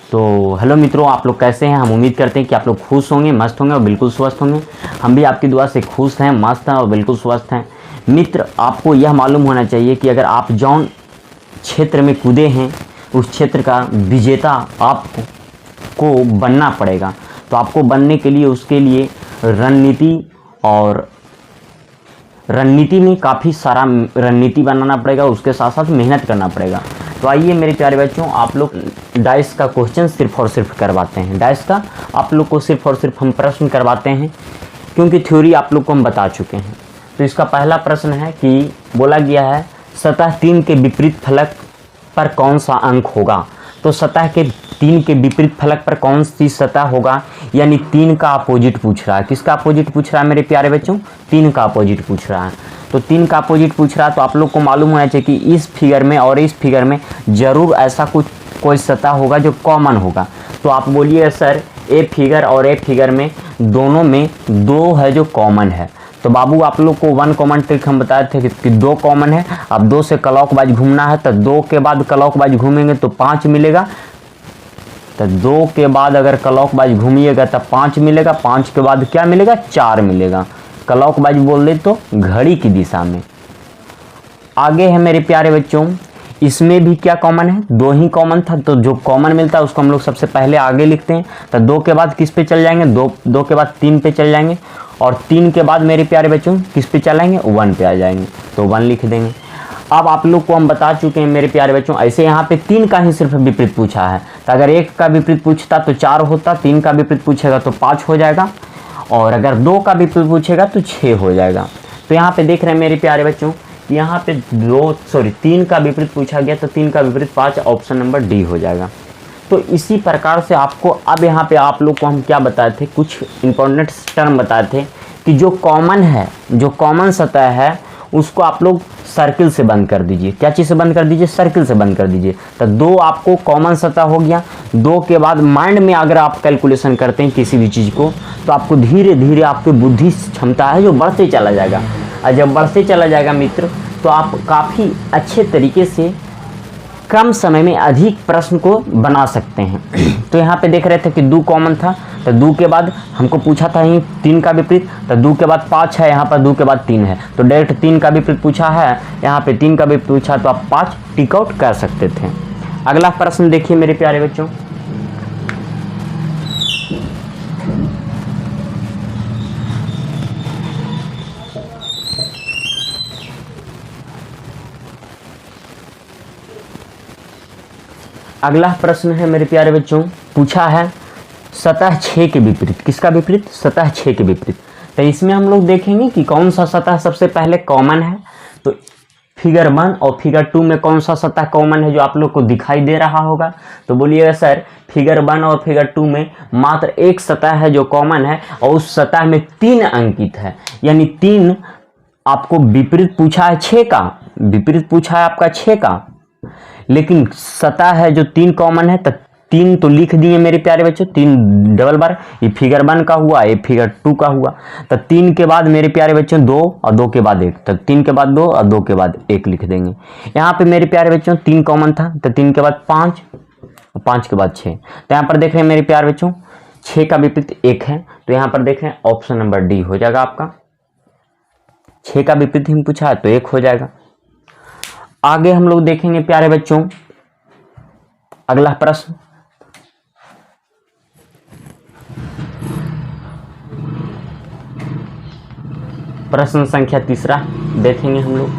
तो हेलो मित्रों, आप लोग कैसे हैं। हम उम्मीद करते हैं कि आप लोग खुश होंगे, मस्त होंगे और बिल्कुल स्वस्थ होंगे। हम भी आपकी दुआ से खुश हैं, मस्त हैं और बिल्कुल स्वस्थ हैं। मित्र, आपको यह मालूम होना चाहिए कि अगर आप जौन क्षेत्र में कूदे हैं उस क्षेत्र का विजेता आपको बनना पड़ेगा। तो आपको बनने के लिए उसके लिए रणनीति में काफ़ी सारा रणनीति बनाना पड़ेगा, उसके साथ साथ मेहनत करना पड़ेगा। तो आइए मेरे प्यारे बच्चों, आप लोग डाइस का क्वेश्चन सिर्फ और सिर्फ करवाते हैं। डाइस का आप लोग को सिर्फ और सिर्फ हम प्रश्न करवाते हैं, क्योंकि थ्योरी आप लोग को हम बता चुके हैं। तो इसका पहला प्रश्न है कि बोला गया है सतह 3 के विपरीत फलक पर कौन सा अंक होगा। तो सतह के 3 के विपरीत फलक पर कौन सी सतह होगा, यानी 3 का अपोजिट पूछ रहा है। किसका अपोजिट पूछ रहा है मेरे प्यारे बच्चों? 3 का अपोजिट पूछ रहा है। तो 3 का अपोजिट पूछ रहा है, तो आप लोग को मालूम होना चाहिए कि इस फिगर में और इस फिगर में जरूर ऐसा कोई सतह होगा जो कॉमन होगा। तो आप बोलिए सर ए फिगर और ए फिगर में दोनों में 2 है जो कॉमन है। तो बाबू आप लोग को 1 कॉमन ट्रिक हम बताए थे कि 2 कॉमन है। अब 2 से क्लॉकवाइज घूमना है, तो 2 के बाद क्लॉकवाइज घूमेंगे तो 5 मिलेगा। तो 2 के बाद अगर क्लॉकवाइज घूमिएगा तब 5 मिलेगा, 5 के बाद क्या मिलेगा? 4 मिलेगा। क्लॉकवाइज बोल दे तो घड़ी की दिशा में। आगे है मेरे प्यारे बच्चों, इसमें भी क्या कॉमन है? 2 ही कॉमन था। तो जो कॉमन मिलता है उसको हम लोग सबसे पहले आगे लिखते हैं। तो 2 के बाद किस पे चल जाएंगे? 2 के बाद 3 पे चल जाएंगे, और 3 के बाद मेरे प्यारे बच्चों किस पे चलाएंगे? 1 पे आ जाएंगे, तो 1 लिख देंगे। अब आप लोग को हम बता चुके हैं मेरे प्यारे बच्चों, ऐसे यहाँ पे 3 का ही सिर्फ विपरीत पूछा है। तो अगर 1 का विपरीत पूछता तो 4 होता, 3 का विपरीत पूछेगा तो 5 हो जाएगा, और अगर 2 का विपरीत पूछेगा तो 6 हो जाएगा। तो यहाँ पे देख रहे हैं मेरे प्यारे बच्चों, यहाँ पे 3 का विपरीत पूछा गया, तो 3 का विपरीत 5, ऑप्शन नंबर डी हो जाएगा। तो इसी प्रकार से आपको अब यहाँ पे आप लोग को हम क्या बताए थे, कुछ इंपॉर्टेंट टर्म बताए थे कि जो कॉमन है, जो कॉमन सतह है उसको आप लोग सर्किल से बंद कर दीजिए। क्या चीज़ से बंद कर दीजिए? सर्किल से बंद कर दीजिए। तो 2 आपको कॉमन सतह हो गया। 2 के बाद माइंड में अगर आप कैलकुलेशन करते हैं किसी भी चीज़ को, तो आपको धीरे धीरे आपकी बुद्धि क्षमता है जो बढ़ते चला जाएगा। और जब बढ़ते चला जाएगा मित्र, तो आप काफ़ी अच्छे तरीके से कम समय में अधिक प्रश्न को बना सकते हैं। तो यहाँ पे देख रहे थे कि 2 कॉमन था, तो 2 के बाद हमको पूछा था ही 3 का विपरीत, तो 2 के बाद 5 है, यहाँ पर 2 के बाद 3 है, तो डायरेक्ट 3 का विपरीत पूछा है, यहाँ पे 3 का विपरीत पूछा, तो आप 5 टिक आउट कर सकते थे। अगला प्रश्न देखिए मेरे प्यारे बच्चों, अगला प्रश्न है मेरे प्यारे बच्चों, पूछा है सतह 6 के विपरीत। किसका विपरीत? सतह 6 के विपरीत। तो इसमें हम लोग देखेंगे कि कौन सा सतह सबसे पहले कॉमन है। तो फिगर 1 और फिगर 2 में कौन सा सतह कॉमन है जो आप लोग को दिखाई दे रहा होगा? तो बोलिएगा सर फिगर 1 और फिगर 2 में मात्र एक सतह है जो कॉमन है, और उस सतह में 3 अंकित है, यानी 3 आपको विपरीत पूछा है 6 का, विपरीत पूछा है आपका 6 का, लेकिन सतह है जो 3 कॉमन है। तो 3 तो लिख दिए मेरे प्यारे बच्चों, 3 डबल बार, ये फिगर 1 का हुआ, ये फिगर 2 का हुआ। तो 3 के बाद मेरे प्यारे बच्चों 2 और 2 के बाद 1, तो 3 के बाद 2 और 2 के बाद 1 लिख देंगे। यहाँ पे मेरे प्यारे बच्चों 3 कॉमन था, तो 3 के बाद 5 और 5 के बाद 6। तो यहाँ पर देख रहे हैं मेरे प्यारे बच्चों 6 का विपरीत 1 है, तो यहाँ पर देख रहे हैं ऑप्शन नंबर डी हो जाएगा आपका। 6 का विपरीत ही पूछा है तो 1 हो जाएगा। आगे हम लोग देखेंगे प्यारे बच्चों अगला प्रश्न, प्रश्न संख्या 3 देखेंगे हम लोग।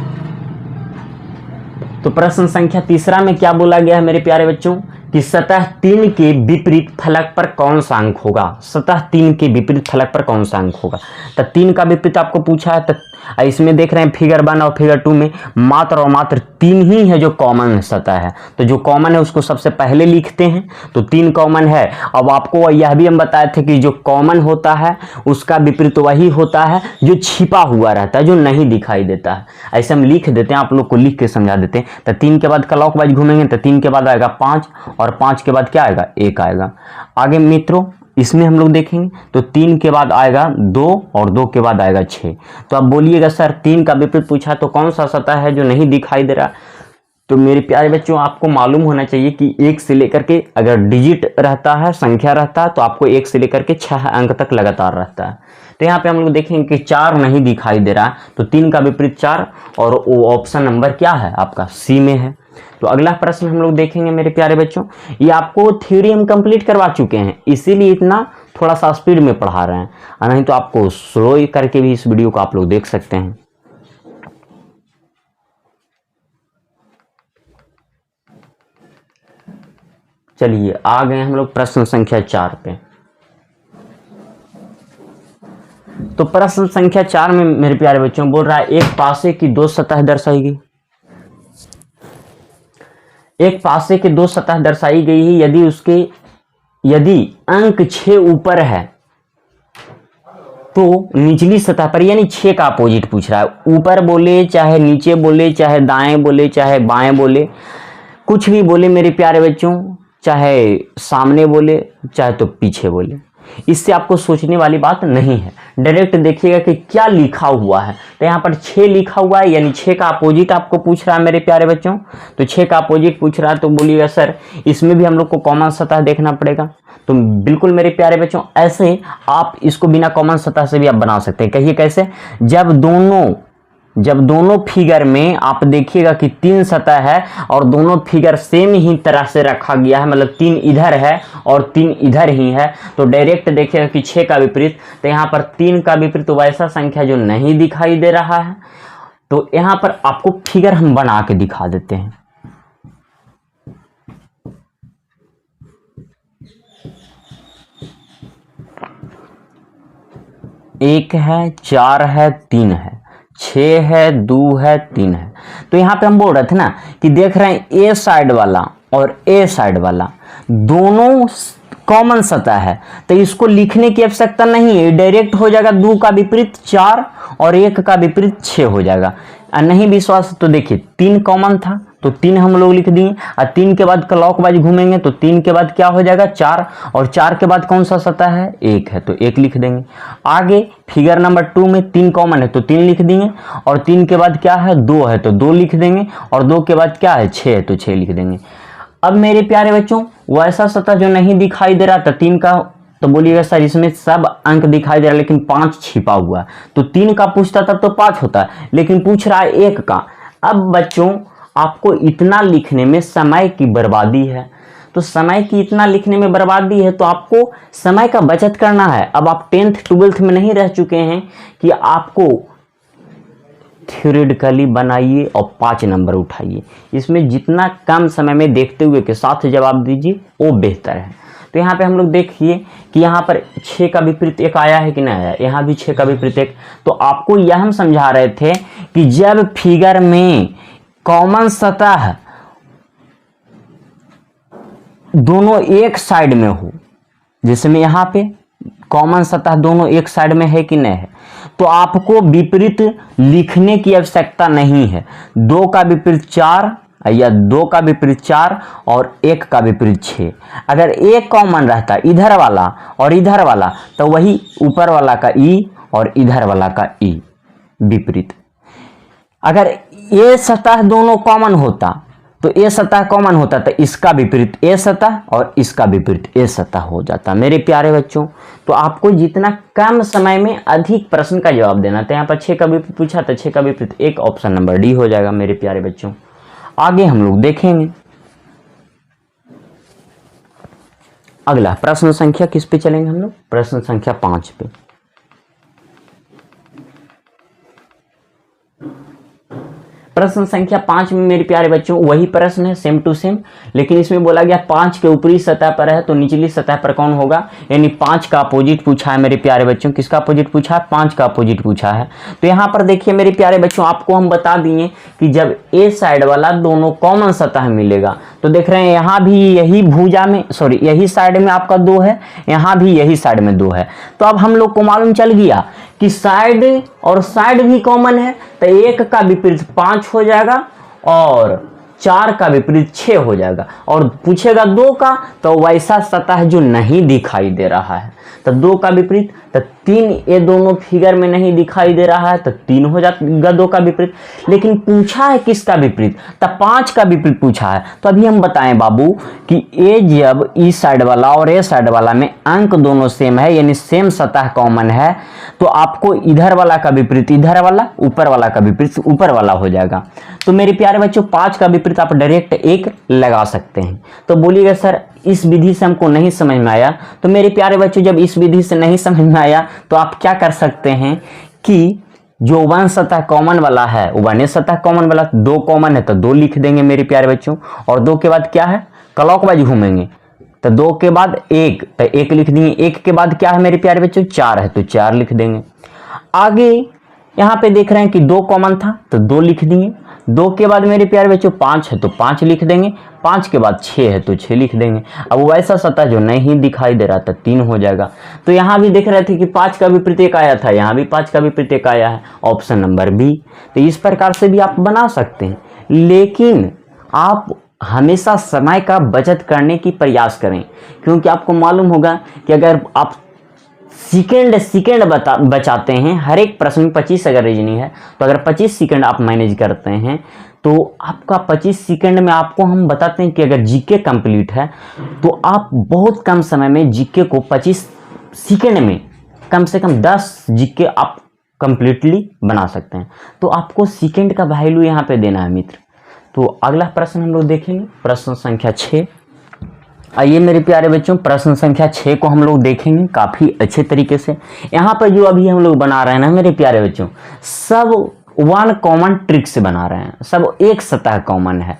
तो प्रश्न संख्या 3 में क्या बोला गया है मेरे प्यारे बच्चों कि सतह 3 के विपरीत फलक पर कौन सा अंक होगा। सतह 3 के विपरीत फलक पर कौन सा अंक होगा? तो 3 का विपरीत आपको पूछा है। तो इसमें देख रहे हैं फिगर 1 और फिगर 2 में मात्र और मात्र 3 ही है जो कॉमन सतह है। तो जो कॉमन है उसको सबसे पहले लिखते हैं। तो 3 कॉमन है। अब आपको यह भी हम बताए थे कि जो कॉमन होता है उसका विपरीत वही होता है जो छिपा हुआ रहता है, जो नहीं दिखाई देता है। ऐसे हम लिख देते हैं, आप लोग को लिख के समझा देते हैं। तो 3 के बाद क्लॉकवाइज घूमेंगे, तो 3 के बाद आएगा 5, और 5 के बाद क्या आएगा? 1 आएगा। आगे मित्रों इसमें हम लोग देखेंगे तो 3 के बाद आएगा 2 और 2 के बाद आएगा 6। तो अब बोलिएगा सर 3 का विपरीत पूछा तो कौन सा सतह है जो नहीं दिखाई दे रहा? तो मेरे प्यारे बच्चों आपको मालूम होना चाहिए कि 1 से लेकर के अगर डिजिट रहता है, संख्या रहता है, तो आपको 1 से लेकर के 6 अंक तक लगातार रहता है। तो यहाँ पे हम लोग देखेंगे कि 4 नहीं दिखाई दे रहा है, तो 3 का विपरीत 4 और वो ऑप्शन नंबर क्या है आपका सी में है। तो अगला प्रश्न हम लोग देखेंगे मेरे प्यारे बच्चों। ये आपको थ्योरी हम कंप्लीट करवा चुके हैं, इसीलिए इतना थोड़ा सा स्पीड में पढ़ा रहे हैं, नहीं तो आपको स्लो करके भी इस वीडियो को आप लोग देख सकते हैं। चलिए आ गए हम लोग प्रश्न संख्या 4 पे। तो प्रश्न संख्या 4 में मेरे प्यारे बच्चों बोल रहा है एक पासे की 2 सतह दर्शाई गई। एक पासे की 2 सतह दर्शाई गई है, यदि अंक 6 ऊपर है तो निचली सतह पर, यानी 6 का अपोजिट पूछ रहा है। ऊपर बोले चाहे नीचे बोले, चाहे दाएं बोले चाहे बाएं बोले, कुछ भी बोले मेरे प्यारे बच्चों, चाहे सामने बोले चाहे तो पीछे बोले, इससे आपको सोचने वाली बात नहीं है। डायरेक्ट देखिएगा कि क्या लिखा हुआ है। तो यहाँ पर 6 लिखा हुआ है, यानी 6 का अपोजिट आपको पूछ रहा है मेरे प्यारे बच्चों। तो 6 का अपोजिट पूछ रहा है, तो बोलिएगा सर इसमें भी हम लोग को कॉमन सतह देखना पड़ेगा। तो बिल्कुल मेरे प्यारे बच्चों ऐसे आप इसको बिना कॉमन सतह से भी आप बना सकते हैं। कहिए कैसे? जब दोनों फिगर में आप देखिएगा कि 3 सतह है और दोनों फिगर सेम ही तरह से रखा गया है, मतलब 3 इधर है और 3 इधर ही है, तो डायरेक्ट देखिएगा कि 6 का विपरीत। तो यहाँ पर 3 का विपरीत वैसा संख्या जो नहीं दिखाई दे रहा है, तो यहाँ पर आपको फिगर हम बना के दिखा देते हैं। एक है, 4 है, 3 है, 6 है, 2 है, 3 है। तो यहाँ पे हम बोल रहे थे ना कि देख रहे हैं ए साइड वाला और ए साइड वाला दोनों कॉमन सतह है, तो इसको लिखने की आवश्यकता नहीं है, डायरेक्ट हो जाएगा 2 का विपरीत 4 और 1 का विपरीत 6 हो जाएगा। नहीं विश्वास तो देखिए 3 कॉमन था तो 3 हम लोग लिख दिए, और 3 के बाद क्लॉकवाइज घूमेंगे तो 3 के बाद क्या हो जाएगा 4, और 4 के बाद कौन सा सतह है 1 है तो 1 लिख देंगे। आगे फिगर नंबर 2 में 3 कॉमन है तो 3 लिख देंगे, और 3 के बाद क्या है 2 है तो 2 लिख देंगे, और 2 के बाद क्या है 6 है तो 6 लिख देंगे। अब मेरे प्यारे बच्चों वैसा सतह जो नहीं दिखाई दे रहा था 3 का, तो बोलिएगा सर इसमें सब अंक दिखाई दे रहा है लेकिन 5 छिपा हुआ है। तो 3 का पूछता तब तो 5 होता है, लेकिन पूछ रहा है 1 का। अब बच्चों आपको इतना लिखने में समय की बर्बादी है, तो समय की इतना लिखने में बर्बादी है तो आपको समय का बचत करना है। अब आप 10th 12th में नहीं रह चुके हैं कि आपको थ्योरेटिकली बनाइए और 5 नंबर उठाइए। इसमें जितना कम समय में देखते हुए के साथ जवाब दीजिए वो बेहतर है। तो यहाँ पे हम लोग देखिए कि यहाँ पर 6 का विपरीत 1 आया है कि नहीं आया, यहाँ भी 6 का विपरीत 1। तो आपको यह हम समझा रहे थे कि जब फिगर में कॉमन सतह दोनों एक साइड में हो, जिसमें यहाँ पे कॉमन सतह दोनों एक साइड में है कि नहीं है, तो आपको विपरीत लिखने की आवश्यकता नहीं है। 2 का विपरीत 4 या 2 का विपरीत 4 और 1 का विपरीत 6। अगर एक कॉमन रहता इधर वाला और इधर वाला तो वही ऊपर वाला का ई और इधर वाला का ई विपरीत। अगर ये सतह दोनों कॉमन होता तो ये सतह कॉमन होता तो इसका विपरीत ए सतह और इसका विपरीत ए सतह हो जाता। मेरे प्यारे बच्चों तो आपको जितना कम समय में अधिक प्रश्न का जवाब देना था। यहाँ पर 6 का विपरीत पूछा तो 6 का विपरीत 1, ऑप्शन नंबर डी हो जाएगा मेरे प्यारे बच्चों। आगे हम लोग देखेंगे अगला प्रश्न संख्या किस पे चलेंगे हम लोग, प्रश्न संख्या 5 पे। प्रश्न संख्या 5 में मेरे प्यारे बच्चों वही प्रश्न है सेम टू सेम, लेकिन इसमें बोला गया 5 के ऊपरी सतह पर है तो निचली सतह पर कौन होगा, यानी 5 का अपोजिट पूछा है मेरे प्यारे बच्चों। किसका अपोजिट पूछा है, 5 का अपोजिट पूछा है। तो यहाँ पर देखिए मेरे प्यारे बच्चों आपको हम बता दिए कि जब ए साइड वाला दोनों कॉमन सतह मिलेगा तो देख रहे हैं यहाँ भी यही भुजा में यही साइड में आपका 2 है, यहाँ भी यही साइड में 2 है। तो अब हम लोग को मालूम चल गया कि साइड और साइड भी कॉमन है तो 1 का विपरीत 5 हो जाएगा और 4 का विपरीत 6 हो जाएगा। और पूछेगा 2 का, तो वैसा सतह जो नहीं दिखाई दे रहा है, तो 2 का विपरीत, तो 3 ये दोनों फिगर में नहीं दिखाई दे रहा है, तो 3 हो जाएगा 2 का विपरीत। लेकिन पूछा है किसका विपरीत, तो 5 का विपरीत पूछा है। तो अभी हम बताएं बाबू कि ये जब इस साइड वाला और ये साइड वाला में अंक दोनों सेम है, यानी सेम सतह कॉमन है, तो आपको इधर वाला का विपरीत इधर वाला, ऊपर वाला का विपरीत ऊपर वाला हो जाएगा। तो मेरे प्यारे बच्चों 5 का विपरीत आप डायरेक्ट 1 लगा सकते हैं। तो बोलिएगा सर इस विधि से हमको नहीं समझ में आया। तो मेरे प्यारे बच्चों जब इस विधि से नहीं समझ में आया तो आप क्या कर सकते हैं कि जो वन सतह कॉमन वाला है, वन सतह कॉमन वाला 2 कॉमन है तो 2 लिख देंगे मेरे प्यारे बच्चों। और 2 के बाद क्या है, क्लॉकवाइज घूमेंगे, तो 2 के बाद 1, तो 1 लिख देंगे। 1 के बाद क्या है मेरे प्यारे बच्चों, 4 है, तो 4 लिख देंगे। आगे यहाँ पे देख रहे हैं कि 2 कॉमन था तो 2 लिख दिए। 2 के बाद मेरे प्यारे बच्चों 5 है तो 5 लिख देंगे। 5 के बाद 6 है तो 6 लिख देंगे। अब वैसा सतह जो नहीं दिखाई दे रहा था 3 हो जाएगा। तो यहाँ भी देख रहे थे कि 5 का विपरीत 1 आया था, यहाँ भी 5 का विपरीत 1 आया है, ऑप्शन नंबर बी। तो इस प्रकार से भी आप बना सकते हैं, लेकिन आप हमेशा समय का बचत करने की प्रयास करें, क्योंकि आपको मालूम होगा कि अगर आप सेकेंड बचाते हैं, हर एक प्रश्न में 25 अगर रीजनिंग है तो अगर 25 सेकेंड आप मैनेज करते हैं तो आपका 25 सेकेंड में आपको हम बताते हैं कि अगर जीके कंप्लीट है तो आप बहुत कम समय में जीके को 25 सेकेंड में कम से कम 10 जीके आप कंप्लीटली बना सकते हैं। तो आपको सेकेंड का वैल्यू यहाँ पे देना है मित्र। तो अगला प्रश्न हम लोग देखेंगे, प्रश्न संख्या 6। आइए मेरे प्यारे बच्चों प्रश्न संख्या 6 को हम लोग देखेंगे काफ़ी अच्छे तरीके से। यहाँ पर जो अभी हम लोग बना रहे हैं ना मेरे प्यारे बच्चों, सब वन कॉमन ट्रिक से बना रहे हैं, सब एक सतह कॉमन है।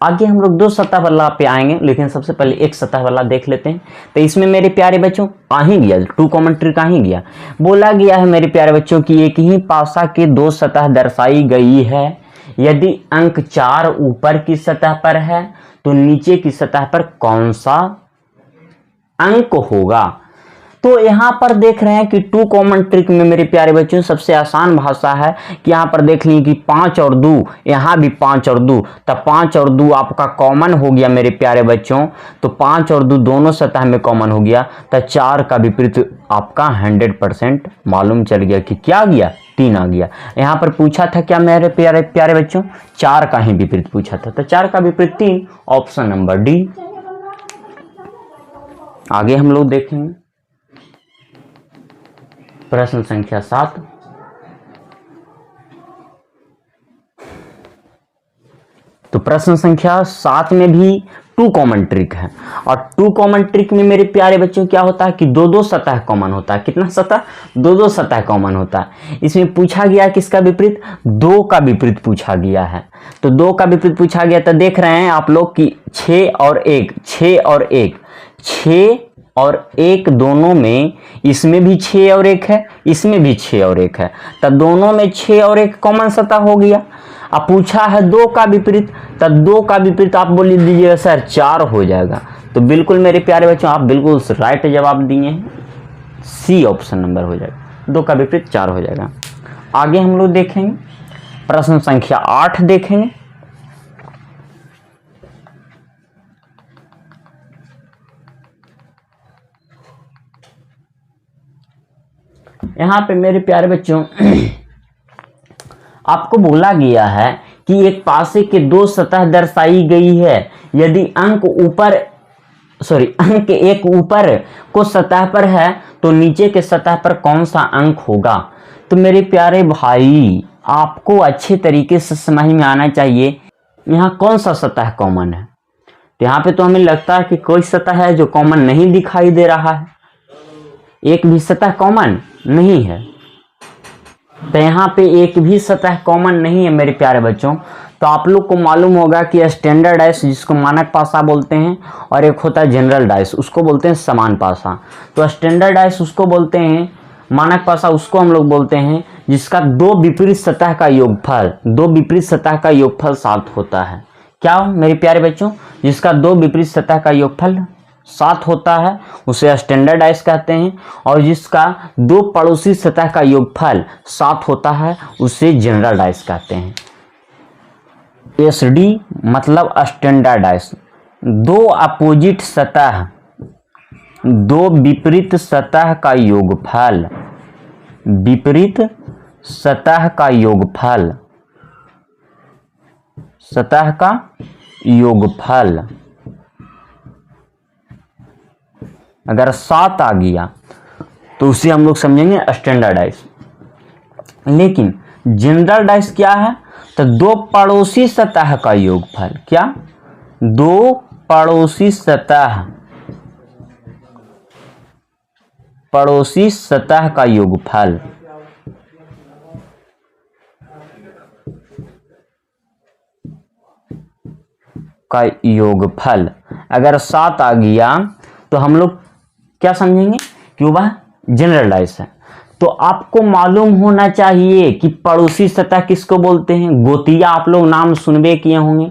आगे हम लोग 2 सतह वाला पे आएंगे, लेकिन सबसे पहले एक सतह वाला देख लेते हैं। तो इसमें मेरे प्यारे बच्चों आ ही गया, 2 कॉमन ट्रिक आ ही गया। बोला गया है मेरे प्यारे बच्चों की एक ही पासा के 2 सतह दर्शाई गई है, यदि अंक 4 ऊपर की सतह पर है तो नीचे की सतह पर कौन सा अंक होगा। तो यहां पर देख रहे हैं कि 2 कॉमन ट्रिक में मेरे प्यारे बच्चों सबसे आसान भाषा है कि यहां पर देख लीजिए कि 5 और 2, यहां भी 5 और 2, तब 5 और 2 आपका कॉमन हो गया मेरे प्यारे बच्चों। तो 5 और 2 दोनों सतह में कॉमन हो गया, तो 4 का विपरीत आपका 100% मालूम चल गया कि क्या आ गया, 3 आ गया। यहाँ पर पूछा था क्या मेरे प्यारे बच्चों, 4 का ही विपरीत पूछा था, तो 4 का विपरीत 3, ऑप्शन नंबर डी। आगे हम लोग देखेंगे प्रश्न संख्या 7। तो प्रश्न संख्या 7 में भी 2 कॉमन ट्रिक है, और 2 कॉमन ट्रिक में मेरे प्यारे बच्चों क्या होता है कि 2 सतह कॉमन होता है। कितना सतह, 2 सतह कॉमन होता है। इसमें पूछा गया किसका विपरीत, 2 का विपरीत पूछा गया है। तो 2 का विपरीत पूछा गया, तो देख रहे हैं आप लोग कि 6 और 1, 6 और 1, 6 और 1 दोनों में, इसमें भी 6 और 1 है, इसमें भी 6 और 1 है, तो दोनों में 6 और 1 कॉमन सतह हो गया। अब पूछा है 2 का विपरीत, तो 2 का विपरीत आप बोल दीजिएगा सर 4 हो जाएगा। तो बिल्कुल मेरे प्यारे बच्चों आप बिल्कुल राइट जवाब दिए हैं, सी ऑप्शन नंबर हो जाएगा, 2 का विपरीत 4 हो जाएगा। आगे हम लोग देखेंगे प्रश्न संख्या 8 देखेंगे। यहाँ पे मेरे प्यारे बच्चों आपको बोला गया है कि एक पासे के 2 सतह दर्शाई गई है, यदि अंक 1 ऊपर को सतह पर है तो नीचे के सतह पर कौन सा अंक होगा। तो मेरे प्यारे भाई आपको अच्छे तरीके से समझ में आना चाहिए यहाँ कौन सा सतह कॉमन है। तो यहाँ पे तो हमें लगता है कि कोई सतह है जो कॉमन नहीं दिखाई दे रहा है, एक भी सतह कॉमन नहीं है। तो यहाँ पे एक भी सतह कॉमन नहीं है मेरे प्यारे बच्चों। तो आप लोग को मालूम होगा कि स्टैंडर्ड डाइस जिसको मानक पासा बोलते हैं, और एक होता है जनरल डाइस, उसको बोलते हैं समान पासा। तो स्टैंडर्ड डाइस उसको बोलते हैं, मानक पासा उसको हम लोग बोलते हैं जिसका 2 विपरीत सतह का योगफल, 2 विपरीत सतह का योगफल 7 होता है। क्या मेरे प्यारे बच्चों, जिसका 2 विपरीत सतह का योगफल 7 होता है उसे स्टैंडर्ड डाइस कहते हैं, और जिसका 2 पड़ोसी सतह का योगफल 7 होता है उसे जनरल डाइस कहते हैं। एस डी मतलब स्टैंडर्डाइज, दो अपोजिट सतह, दो विपरीत सतह का योगफल, विपरीत सतह का योगफल, सतह का योगफल अगर 7 आ गया तो उसे हम लोग समझेंगे स्टैंडर्डाइज। लेकिन जनरलाइज क्या है, तो दो पड़ोसी सतह का योगफल, क्या, दो पड़ोसी सतह, पड़ोसी सतह का योगफल, का योगफल अगर 7 आ गया तो हम लोग क्या समझेंगे कि वह जनरलाइज है। तो आपको मालूम होना चाहिए कि पड़ोसी सतह किसको बोलते हैं। गोतिया आप लोग नाम सुनबे किए होंगे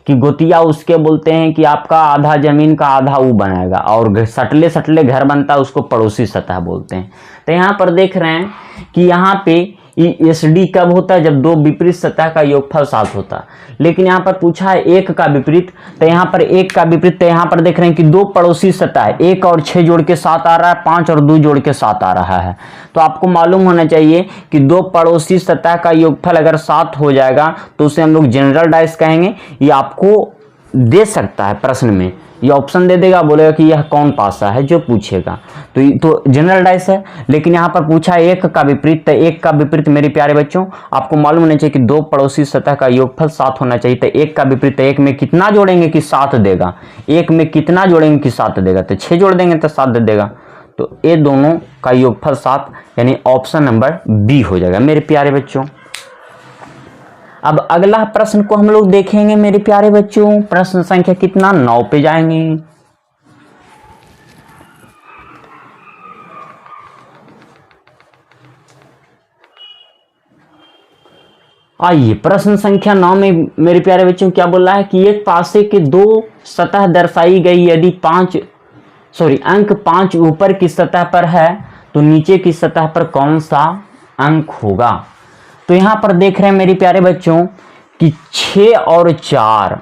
कि गोतिया उसके बोलते हैं कि आपका आधा जमीन का आधा वो बनाएगा, और सटले सटले घर बनता है उसको पड़ोसी सतह बोलते हैं। तो यहाँ पर देख रहे हैं कि यहाँ पे एस डी कब होता है, जब दो विपरीत सतह का योगफल 7 होता है। लेकिन यहाँ पर पूछा है एक का विपरीत, तो यहाँ पर एक का विपरीत, तो यहाँ पर देख रहे हैं कि दो पड़ोसी सतह, 1 और 6 जोड़ के 7 आ रहा है, 5 और 2 जोड़ के 7 आ रहा है। तो आपको मालूम होना चाहिए कि दो पड़ोसी सतह का योगफल अगर 7 हो जाएगा तो उसे हम लोग जनरलाइज कहेंगे। ये आपको दे सकता है प्रश्न में, ये ऑप्शन दे देगा, बोलेगा कि यह कौन पासा है जो पूछेगा, तो जनरलाइज है। लेकिन यहाँ पर पूछा है एक का विपरीत, तो एक का विपरीत मेरे प्यारे बच्चों आपको मालूम होना चाहिए कि दो पड़ोसी सतह का योगफल 7 होना चाहिए। तो एक का विपरीत, तो एक में कितना जोड़ेंगे कि 7 देगा, एक में कितना जोड़ेंगे कि 7 देगा, तो 6 जोड़ देंगे तो 7 दे देगा। तो ये दोनों का योगफल 7, यानी ऑप्शन नंबर बी हो जाएगा मेरे प्यारे बच्चों। अब अगला प्रश्न को हम लोग देखेंगे मेरे प्यारे बच्चों, प्रश्न संख्या कितना 9 पे जाएंगे। आइए प्रश्न संख्या 9 में मेरे प्यारे बच्चों क्या बोल रहा है कि एक पासे के दो सतह दर्शाई गई, यदि अंक 5 ऊपर की सतह पर है तो नीचे की सतह पर कौन सा अंक होगा। तो यहां पर देख रहे हैं मेरे प्यारे बच्चों कि 6 और 4,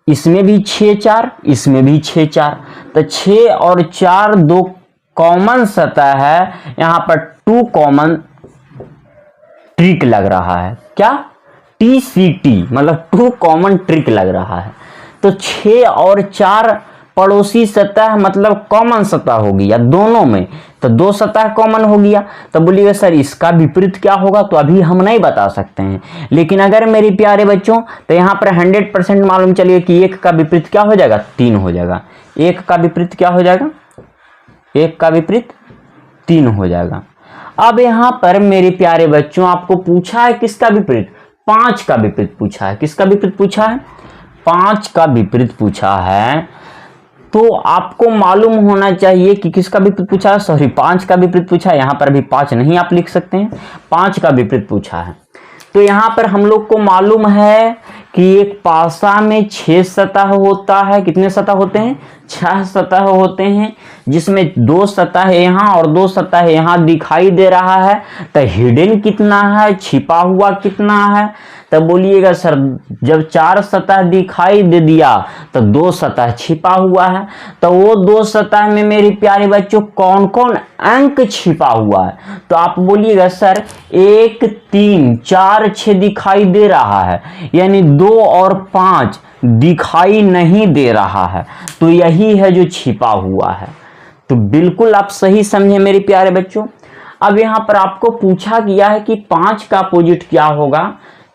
इसमें भी 6 4, इसमें भी 6 4, तो 6 और 4 दो कॉमन सतह है, यहां पर 2 कॉमन ट्रिक लग रहा है, क्या, TCT मतलब 2 कॉमन ट्रिक लग रहा है। तो 6 और 4 पड़ोसी सतह मतलब कॉमन सतह होगी या दोनों में, तो 2 सतह कॉमन हो गया। तो बोलिएगा सर इसका विपरीत क्या होगा, तो अभी हम नहीं बता सकते हैं। लेकिन अगर मेरे प्यारे बच्चों तो यहाँ पर 100% मालूम चलिए कि 1 का विपरीत क्या हो जाएगा, 3 हो जाएगा। 1 का विपरीत क्या हो जाएगा, 1 का विपरीत 3 हो जाएगा। अब यहाँ पर मेरे प्यारे बच्चों आपको पूछा है किसका विपरीत, 5 का विपरीत पूछा है। किसका विपरीत पूछा है, 5 का विपरीत पूछा है। तो आपको मालूम होना चाहिए कि किसका विपरीत पूछा है, सॉरी 5 का विपरीत पूछा है। यहाँ पर भी 5 नहीं आप लिख सकते हैं, 5 का विपरीत पूछा है। तो यहाँ पर हम लोग को मालूम है कि एक पासा में 6 सतह होता है, कितने सतह होते हैं, 6 सतह होते हैं, जिसमें 2 सतह यहाँ और 2 सतह यहाँ दिखाई दे रहा है। तो हिडन कितना है, छिपा हुआ कितना है, तब बोलिएगा सर जब 4 सतह दिखाई दे दिया तो 2 सतह छिपा हुआ है। तो वो 2 सतह में मेरे प्यारे बच्चों कौन कौन अंक छिपा हुआ है, तो आप बोलिएगा सर 1 3 4 6 दिखाई दे रहा है, यानी 2 और 5 दिखाई नहीं दे रहा है, तो यही है जो छिपा हुआ है। तो बिल्कुल आप सही समझे मेरे प्यारे बच्चों। अब यहाँ पर आपको पूछा गया है कि 5 का अपोजिट क्या होगा,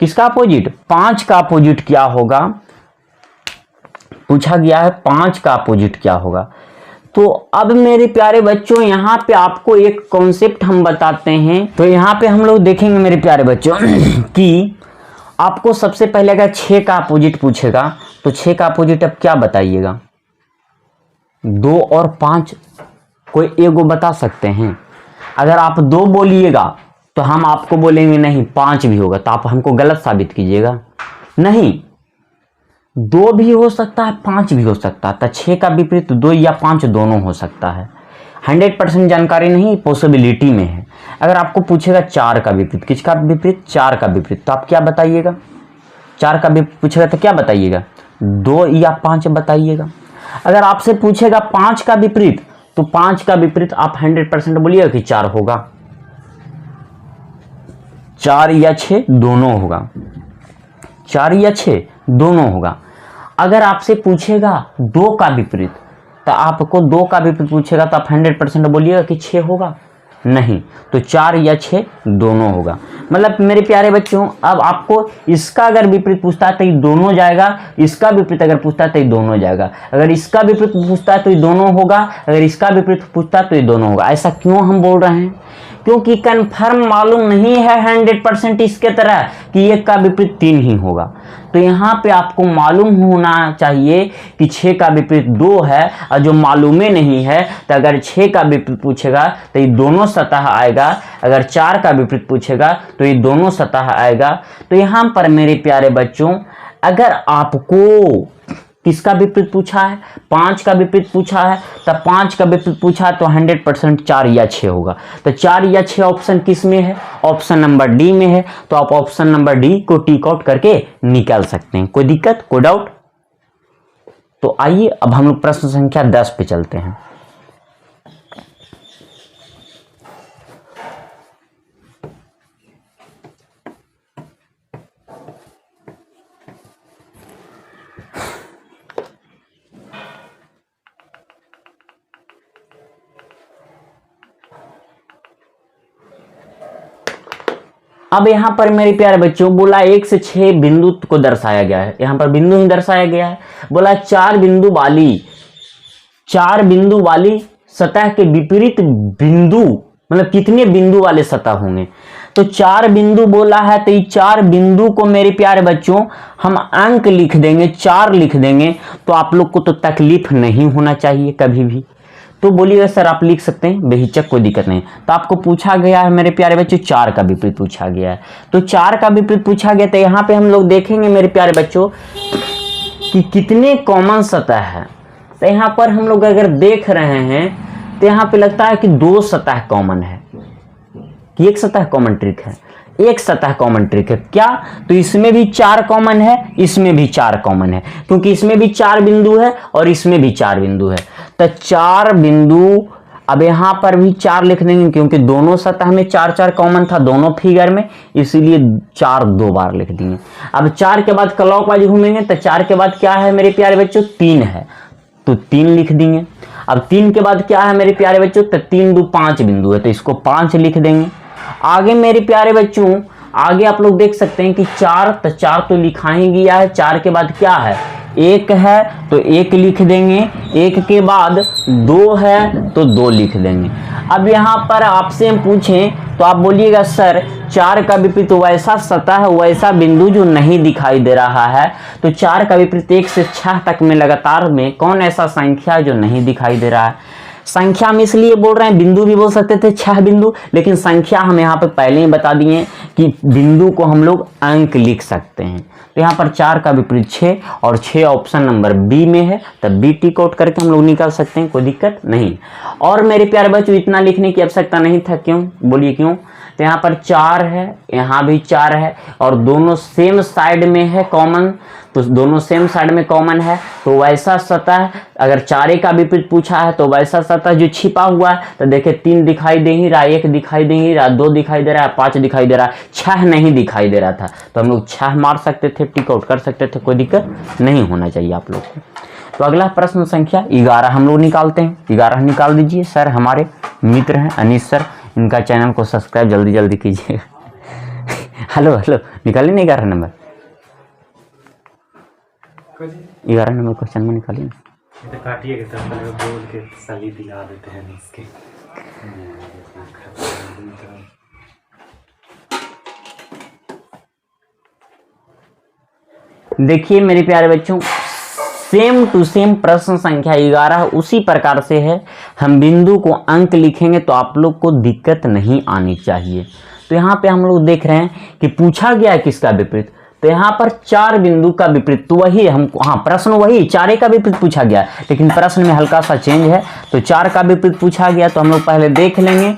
किसका अपोजिट, 5 का अपोजिट क्या होगा, पूछा गया है 5 का अपोजिट क्या होगा। तो अब मेरे प्यारे बच्चों यहाँ पे आपको एक कॉन्सेप्ट हम बताते हैं। तो यहाँ पे हम लोग देखेंगे मेरे प्यारे बच्चों कि आपको सबसे पहले अगर 6 का अपोजिट पूछेगा तो 6 का अपोजिट अब क्या बताइएगा, 2 और 5 कोई एगो बता सकते हैं। अगर आप 2 बोलिएगा तो हम आपको बोलेंगे नहीं 5 भी होगा, तो आप हमको गलत साबित कीजिएगा। नहीं, 2 भी हो सकता है 5 भी हो सकता है, तो 6 का विपरीत 2 या 5 दोनों हो सकता है। 100% जानकारी नहीं, पॉसिबिलिटी में है। अगर आपको पूछेगा 4 का विपरीत, किसका विपरीत, 4 का विपरीत, तो आप क्या बताइएगा, 4 का विपरीत पूछेगा तो क्या बताइएगा, 2 या 5 बताइएगा। अगर आपसे पूछेगा 5 का विपरीत, तो 5 का विपरीत आप 100% बोलिएगा कि 4 होगा, 4 या 6 दोनों होगा, 4 या 6 दोनों होगा। अगर आपसे पूछेगा 2 का विपरीत, तो आपको 2 का विपरीत पूछेगा तो आप 100% बोलिएगा कि 6 होगा, नहीं, तो 4 या 6 दोनों होगा। मतलब मेरे प्यारे बच्चों, अब आपको इसका अगर विपरीत पूछता है तो ये दोनों जाएगा, इसका विपरीत अगर पूछता है तो ये दोनों जाएगा, अगर इसका विपरीत पूछता है तो ये दोनों होगा, अगर इसका विपरीत पूछता है तो ये दोनों होगा। ऐसा क्यों हम बोल रहे हैं, क्योंकि कंफर्म मालूम नहीं है 100% इसके तरह कि 1 का विपरीत 3 ही होगा। तो यहाँ पे आपको मालूम होना चाहिए कि 6 का विपरीत 2 है, और जो मालूमे नहीं है तो अगर 6 का विपरीत पूछेगा तो ये दोनों सतह आएगा, अगर 4 का विपरीत पूछेगा तो ये दोनों सतह आएगा। तो यहाँ पर मेरे प्यारे बच्चों, अगर आपको किसका विपरीत पूछा है, 5 का विपरीत पूछा है, तब 5 का विपरीत पूछा है तो 100% 4 या 6 होगा। तो 4 या 6 ऑप्शन किस में है, ऑप्शन नंबर डी में है। तो आप ऑप्शन नंबर डी को टिक आउट करके निकाल सकते हैं। कोई दिक्कत, कोई डाउट? तो आइए अब हम लोग प्रश्न संख्या 10 पे चलते हैं। अब यहाँ पर मेरे प्यारे बच्चों बोला 1 से 6 बिंदु को दर्शाया गया है, यहाँ पर बिंदु ही दर्शाया गया है। बोला 4 बिंदु वाली सतह के विपरीत बिंदु, मतलब कितने बिंदु वाले सतह होंगे। तो 4 बिंदु बोला है, तो ये 4 बिंदु को मेरे प्यारे बच्चों हम अंक लिख देंगे, 4 लिख देंगे, तो आप लोग को तो तकलीफ नहीं होना चाहिए कभी भी। तो बोलिएगा सर आप लिख सकते हैं, बेहिचक, कोई दिक्कत नहीं। तो आपको पूछा गया है मेरे प्यारे बच्चों 4 का विपरीत पूछा गया है, तो 4 का विपरीत पूछा गया, तो यहाँ पे हम लोग देखेंगे मेरे प्यारे बच्चों कि कितने कॉमन सतह है। तो यहाँ पर हम लोग अगर देख रहे हैं तो यहाँ पे लगता है कि 2 सतह कॉमन है, कि 1 सतह कॉमन ट्रिक है, 1 सतह कॉमन ट्रिक है क्या। तो इसमें भी 4 कॉमन है, इसमें भी 4 कॉमन है, क्योंकि इसमें भी 4 बिंदु है और इसमें भी 4 बिंदु है। तो 4 बिंदु, अब यहाँ पर भी 4 लिख देंगे, क्योंकि दोनों सतह में 4 4 कॉमन था दोनों फिगर में, इसीलिए 4 2 बार लिख दिए। अब 4 के बाद क्लॉकवाइज घूमेंगे, तो 4 के बाद क्या है मेरे प्यारे बच्चों, 3 है, तो 3 लिख देंगे। अब 3 के बाद क्या है मेरे प्यारे बच्चों, तो 3 2 5 बिंदु है, तो इसको 5 लिख देंगे। आगे मेरे प्यारे बच्चों, आगे आप लोग देख सकते हैं कि 4, तो 4 तो लिखा ही गया है। 4 के बाद क्या है, 1 है, तो 1 लिख देंगे। 1 के बाद 2 है, तो 2 लिख देंगे। अब यहाँ पर आपसे हम पूछें तो आप बोलिएगा सर 4 का विपरीत वैसा सतह, वैसा बिंदु जो नहीं दिखाई दे रहा है। तो 4 का विपरीत 1 से 6 तक में लगातार में कौन ऐसा संख्या जो नहीं दिखाई दे रहा है। संख्या हम इसलिए बोल रहे हैं, बिंदु भी बोल सकते थे 6 बिंदु, लेकिन संख्या हम यहाँ पे पहले ही बता दिए कि बिंदु को हम लोग अंक लिख सकते हैं। तो यहाँ पर 4 का विपरीत 6 और 6 ऑप्शन नंबर बी में है, तब बी टिक आउट करके हम लोग निकाल सकते हैं, कोई दिक्कत नहीं। और मेरे प्यारे बच्चों इतना लिखने की आवश्यकता नहीं था, क्यों बोलिए क्यों। तो यहाँ पर 4 है, यहाँ भी 4 है, और दोनों सेम साइड में है कॉमन, तो दोनों सेम साइड में कॉमन है। तो वैसा सतह, अगर 4 का विपरीत पूछा है तो वैसा सतह जो छिपा हुआ है, तो देखिए 3 दिखाई दे ही रहा, 1 दिखाई दे ही रहा, 2 दिखाई दे रहा है, 5 दिखाई दे रहा है, 6 नहीं दिखाई दे रहा था, तो हम लोग 6 मार सकते थे, टिक आउट कर सकते थे, कोई दिक्कत नहीं होना चाहिए आप लोग को। तो अगला प्रश्न संख्या 11 हम लोग निकालते हैं। 11 निकाल दीजिए। सर हमारे मित्र हैं अनीश सर, इनका चैनल को सब्सक्राइब जल्दी जल्दी कीजिएगा। हेलो हेलो, निकालिए ना 11 नंबर, 11 नंबर क्वेश्चन में निकालिए। तो काटिए के साथ बोल के सली दिला देते हैं इसके। देखिए मेरे प्यारे बच्चों, सेम टू सेम प्रश्न संख्या 11 उसी प्रकार से है। हम बिंदु को अंक लिखेंगे तो आप लोग को दिक्कत नहीं आनी चाहिए। तो यहाँ पे हम लोग देख रहे हैं कि पूछा गया है किसका विपरीत, तो यहाँ पर 4 बिंदु का विपरीत, तो वही हमको, हाँ प्रश्न वही 4 का विपरीत पूछा गया, लेकिन प्रश्न में हल्का सा चेंज है। तो 4 का विपरीत पूछा गया, तो हम लोग पहले देख लेंगे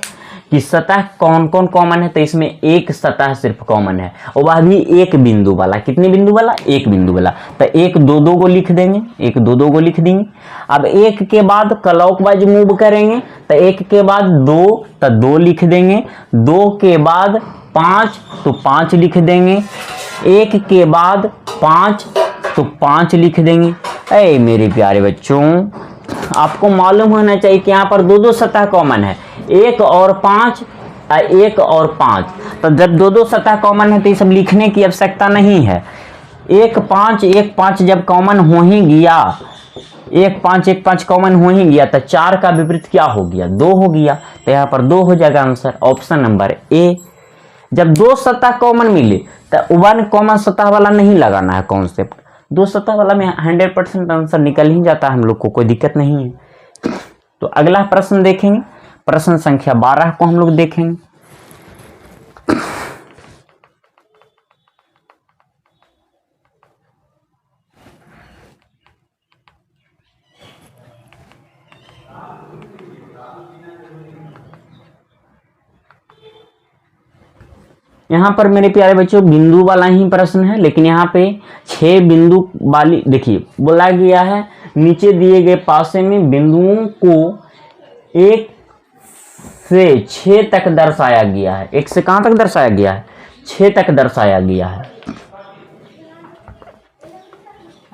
कि सतह कौन कौन कॉमन है, तो इसमें एक सतह सिर्फ कॉमन है और वह भी एक बिंदु वाला। कितने बिंदु वाला? एक बिंदु वाला। तो एक दो दो को लिख देंगे, एक दो दो को लिख देंगे। अब एक के बाद क्लॉकवाइज मूव करेंगे, तो एक के बाद दो, तो दो लिख देंगे। दो के बाद पाँच, तो पाँच लिख देंगे। एक के बाद पाँच, तो पाँच लिख देंगे। अरे मेरे प्यारे बच्चों, आपको मालूम होना चाहिए कि यहाँ पर दो दो सतह कॉमन है, एक और पाँच, एक और पाँच। तो जब दो दो सतह कॉमन है तो ये सब लिखने की आवश्यकता नहीं है। एक पाँच जब कॉमन हो ही गया, एक पाँच कॉमन हो ही गया, तो चार का विपरीत क्या हो गया? दो हो गया। तो यहाँ पर दो हो जाएगा आंसर, ऑप्शन नंबर ए। जब दो सतह कॉमन मिले तो वन कॉमन सतह वाला नहीं लगाना है कॉन्सेप्ट, दो सतह वाला में 100% आंसर निकल ही जाता है, हम लोग को कोई दिक्कत नहीं है। तो अगला प्रश्न देखेंगे, प्रश्न संख्या 12 को हम लोग देखेंगे। यहाँ पर मेरे प्यारे बच्चों बिंदु वाला ही प्रश्न है, लेकिन यहाँ पे 6 बिंदु वाली, देखिए बोला गया है नीचे दिए गए पासे में बिंदुओं को 1 से 6 तक दर्शाया गया है। 1 से कहाँ तक दर्शाया गया है? 6 तक दर्शाया गया है।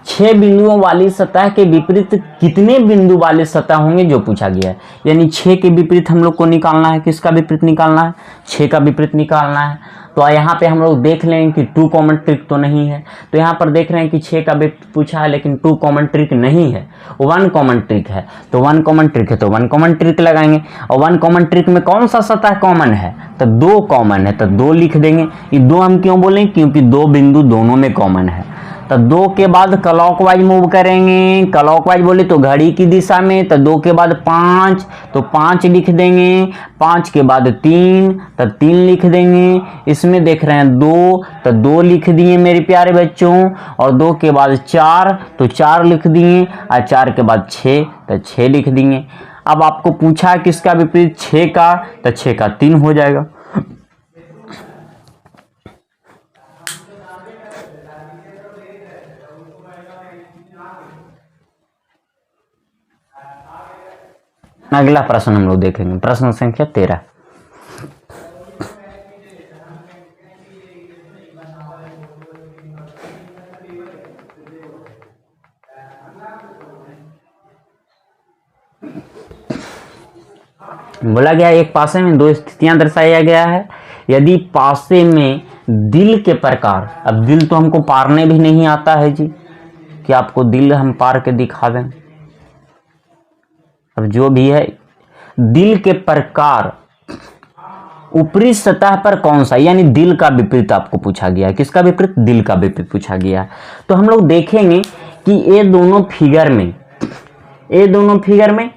6 बिंदुओं वाली सतह के विपरीत कितने बिंदु वाले सतह होंगे जो पूछा गया है। यानी 6 के विपरीत हम लोग को निकालना है। किसका विपरीत निकालना है? 6 का विपरीत निकालना है। तो यहाँ पे हम लोग देख लें कि 2 कॉमन ट्रिक तो नहीं है। तो यहाँ पर देख रहे हैं कि 6 का विपरीत पूछा है, लेकिन 2 कॉमन ट्रिक नहीं है, 1 कॉमन ट्रिक है। तो 1 कॉमन ट्रिक है तो 1 कॉमन ट्रिक लगाएंगे। और 1 कॉमन ट्रिक में कौन सा सतह कॉमन है? तो 2 कॉमन है, तो 2 लिख देंगे। ये 2 हम क्यों बोलें? क्योंकि 2 बिंदु दोनों में कॉमन है। तो 2 के बाद क्लॉकवाइज मूव करेंगे। क्लॉकवाइज बोले तो घड़ी की दिशा में, तो 2 के बाद 5, तो 5 लिख देंगे। 5 के बाद 3, तो 3 लिख देंगे। इसमें देख रहे हैं 2, तो 2 लिख दिए मेरे प्यारे बच्चों। और 2 के बाद 4, तो 4 लिख दिए। और 4 के बाद 6, तो 6 लिख दिए। अब आपको पूछा किसका विपरीत? 6 का, तो 6 का 3 हो जाएगा। अगला प्रश्न हम लोग देखेंगे, प्रश्न संख्या 13। बोला गया एक पासे में 2 स्थितियां दर्शाया गया है। यदि पासे में दिल के प्रकार, अब दिल तो हमको पारने भी नहीं आता है जी, कि आपको दिल हम पार के दिखा दें। अब जो भी है, दिल के प्रकार ऊपरी सतह पर कौन सा, यानी दिल का विपरीत आपको पूछा गया है। किसका विपरीत? दिल का विपरीत पूछा गया है। तो हम लोग देखेंगे कि ये दोनों फिगर में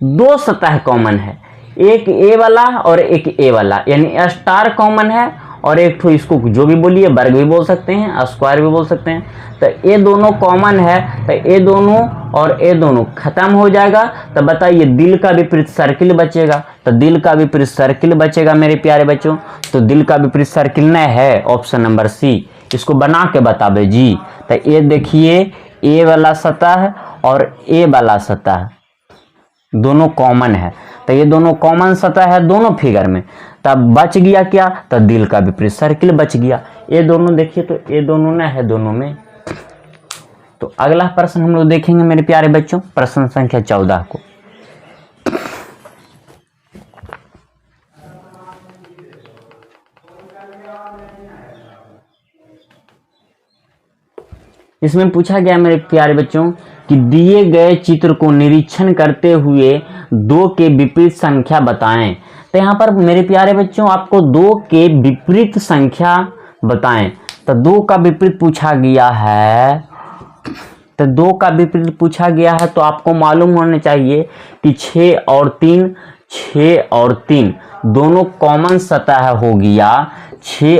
2 सतह कॉमन है, एक ए वाला और एक ए वाला, यानी स्टार कॉमन है। और एक तो इसको जो भी बोलिए, वर्ग भी बोल सकते हैं, स्क्वायर भी बोल सकते हैं। तो ये दोनों कॉमन है, तो ये दोनों और ये दोनों खत्म हो जाएगा। तो बताइए दिल का विपरीत सर्किल बचेगा। तो दिल का विपरीत सर्किल बचेगा मेरे प्यारे बच्चों। तो दिल का विपरीत सर्किल न है, ऑप्शन नंबर सी। इसको बना के बतावे जी। तो ये देखिए, ए वाला सतह और ए वाला सतह दोनों कॉमन है। तो ये दोनों कॉमन सतह है दोनों फिगर में। तब बच गया क्या? तो दिल का विपरीत सर्किल बच गया। ये दोनों देखिए, तो ये दोनों ना है दोनों में। तो अगला प्रश्न हम लोग देखेंगे मेरे प्यारे बच्चों, प्रश्न संख्या 14 को। इसमें पूछा गया मेरे प्यारे बच्चों कि दिए गए चित्र को निरीक्षण करते हुए 2 के विपरीत संख्या बताएं। तो यहाँ पर मेरे प्यारे बच्चों आपको 2 के विपरीत संख्या बताएं। तो 2 का विपरीत पूछा गया है, तो 2 का विपरीत पूछा गया है, तो आपको मालूम होना चाहिए कि 6 और 3 दोनों कॉमन सतह हो गया। 6